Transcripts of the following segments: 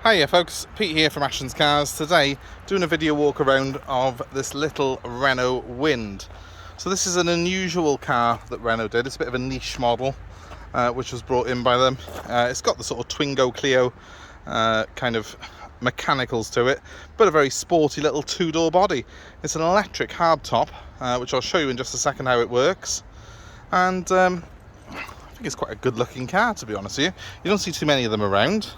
Hiya folks, Pete here from Ashton's Cars. Today doing a video walk around of this little Renault Wind. So this is an unusual car that Renault did. It's a bit of a niche model which was brought in by them. It's got the sort of Twingo Clio kind of mechanicals to it, but a very sporty little two-door body. It's an electric hardtop, which I'll show you in just a second how it works. And I think it's quite a good looking car, to be honest with you. You don't see too many of them around.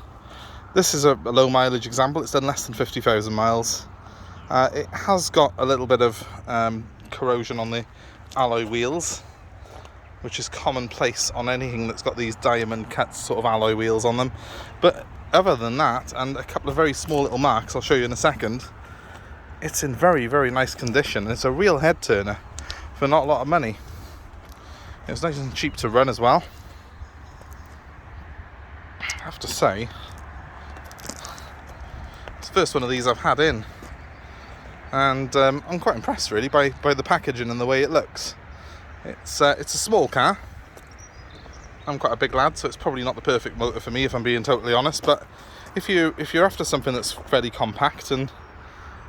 This is a low mileage example. It's done less than 50,000 miles. It has got a little bit of corrosion on the alloy wheels, which is commonplace on anything that's got these diamond cut sort of alloy wheels on them. But other than that, and a couple of very small little marks I'll show you in a second, it's in very, very nice condition. It's a real head turner for not a lot of money. It's nice and cheap to run as well. I have to say, first one of these I've had in, and I'm quite impressed really by the packaging and the way it looks. It's a small car. I'm quite a big lad, so it's probably not the perfect motor for me, if I'm being totally honest. But if you're after something that's fairly compact and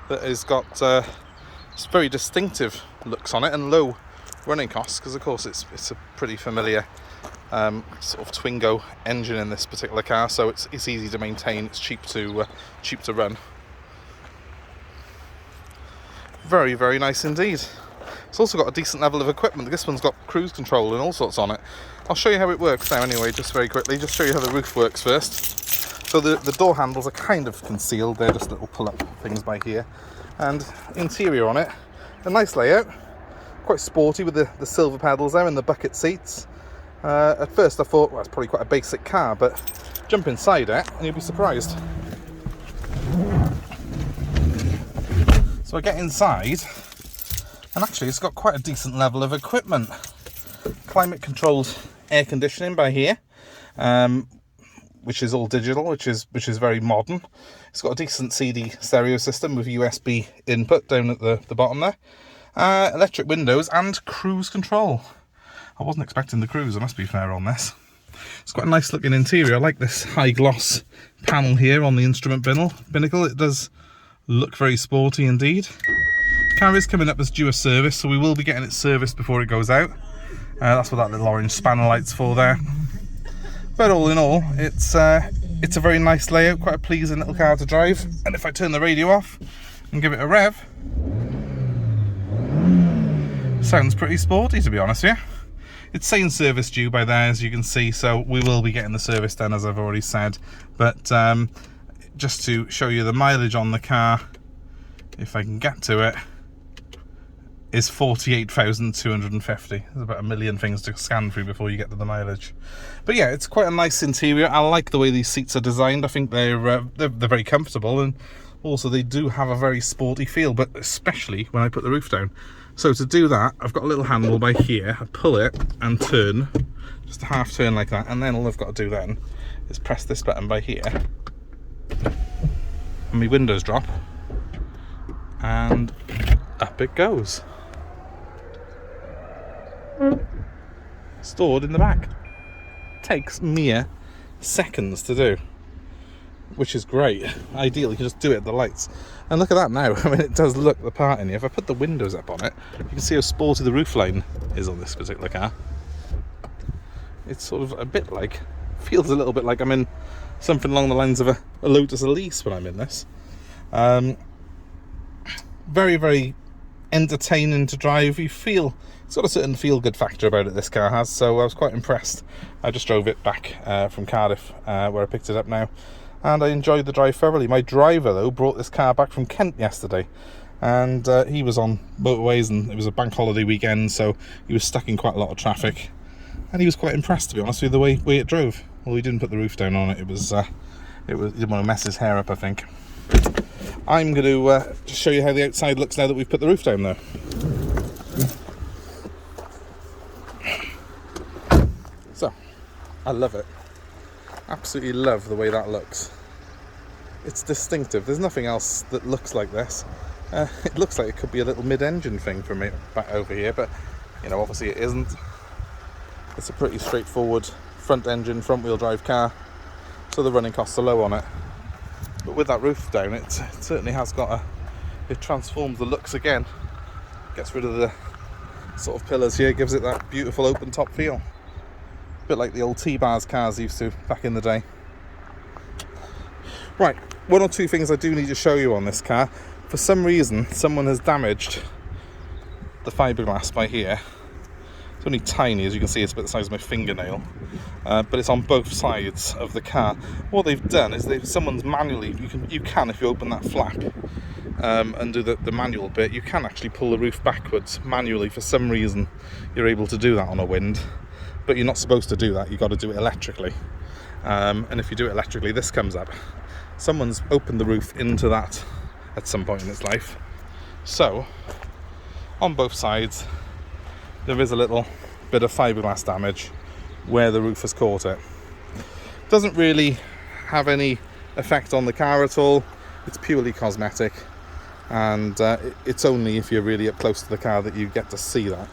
that has got very distinctive looks on it and low running costs, because of course it's a pretty familiar sort of Twingo engine in this particular car, so it's easy to maintain. It's cheap to run. Very, very nice indeed. It's also got a decent level of equipment. This one's got cruise control and all sorts on it. I'll show you how it works now anyway, just very quickly. Just show you how the roof works first. So the door handles are kind of concealed. They're just little pull-up things by here. And interior on it, a nice layout. Quite sporty with the silver pedals there and the bucket seats. At first I thought, well, it's probably quite a basic car, but jump inside it and you'll be surprised. So I get inside, and actually it's got quite a decent level of equipment. Climate controlled air conditioning by here, which is all digital, which is very modern. It's got a decent CD stereo system with USB input down at the bottom there. Electric windows and cruise control. I wasn't expecting the cruise, I must be fair on this. It's got a nice looking interior. I like this high gloss panel here on the instrument binnacle. It does look very sporty indeed. Car is coming up as due a service, so we will be getting it serviced before it goes out. That's what that little orange spanner light's for there. But all in all, it's a very nice layout, quite a pleasing little car to drive. And if I turn the radio off and give it a rev, sounds pretty sporty, to be honest with you. It's saying service due by there, as you can see, so we will be getting the service done, as I've already said. But just to show you the mileage on the car, if I can get to it, is 48,250. There's about a million things to scan through before you get to the mileage. But yeah, it's quite a nice interior. I like the way these seats are designed. I think they're very comfortable, and also they do have a very sporty feel, but especially when I put the roof down. So to do that, I've got a little handle by here. I pull it and turn, just a half turn like that, and then all I've got to do then is press this button by here, and my windows drop, and up it goes. Stored in the back. Takes mere seconds to do, which is great. Ideally, you can just do it at the lights. And look at that now. I mean, it does look the part in here. If I put the windows up on it, you can see how sporty the roofline is on this particular car. It's sort of a bit like, feels a little bit like I'm in something along the lines of a Lotus Elise when I'm in this. Very, very entertaining to drive. You feel, it's got a certain feel-good factor about it, this car has, so I was quite impressed. I just drove it back from Cardiff, where I picked it up now, and I enjoyed the drive thoroughly. My driver, though, brought this car back from Kent yesterday, and he was on motorways, and it was a bank holiday weekend, so he was stuck in quite a lot of traffic, and he was quite impressed, to be honest, with the way it drove. Well, he didn't put the roof down on it. He didn't want to mess his hair up, I think. I'm going to just show you how the outside looks now that we've put the roof down, though. So, I love it. Absolutely love the way that looks. It's distinctive. There's nothing else that looks like this. It looks like it could be a little mid-engine thing for me back over here, but you know, obviously it isn't. It's a pretty straightforward front engine, front wheel drive car, so the running costs are low on it. But with that roof down, it certainly has got it transforms the looks again. Gets rid of the sort of pillars here, gives it that beautiful open top feel. A bit like the old T-Bars cars used to back in the day. Right, one or two things I do need to show you on this car. For some reason, someone has damaged the fiberglass by here. It's only tiny, as you can see, it's about the size of my fingernail, but it's on both sides of the car. What they've done is someone's manually, you can if you open that flap and do the manual bit, you can actually pull the roof backwards manually. For some reason you're able to do that on a Wind, but you're not supposed to do that. You've got to do it electrically, and if you do it electrically, this comes up. Someone's opened the roof into that at some point in its life. So on both sides there is a little bit of fiberglass damage where the roof has caught it. Doesn't really have any effect on the car at all. It's purely cosmetic, and it's only if you're really up close to the car that you get to see that.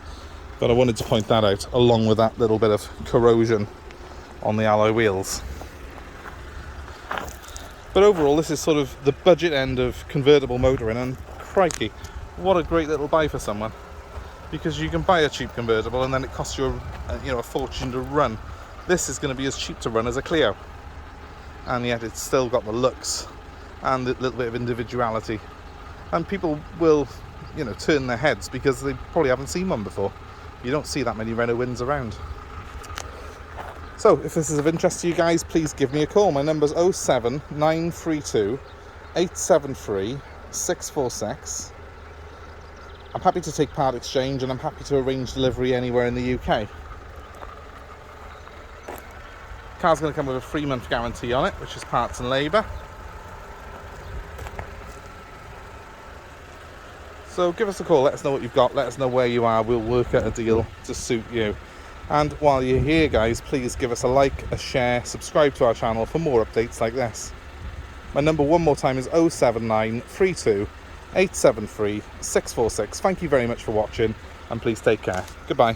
But I wanted to point that out, along with that little bit of corrosion on the alloy wheels. But overall, this is sort of the budget end of convertible motoring, and crikey, what a great little buy for someone. Because you can buy a cheap convertible and then it costs you a fortune to run. This is going to be as cheap to run as a Clio, and yet it's still got the looks and a little bit of individuality, and people will turn their heads because they probably haven't seen one before. You don't see that many Renault Winds around. So if this is of interest to you guys, please give me a call. My number's 07932 873 646. I'm happy to take part exchange, and I'm happy to arrange delivery anywhere in the UK. Car's going to come with a 3-month guarantee on it, which is parts and labour. So give us a call, let us know what you've got, let us know where you are, we'll work out a deal to suit you. And while you're here guys, please give us a like, a share, subscribe to our channel for more updates like this. My number one more time is 07932 873 646. Thank you very much for watching, and please take care. Goodbye.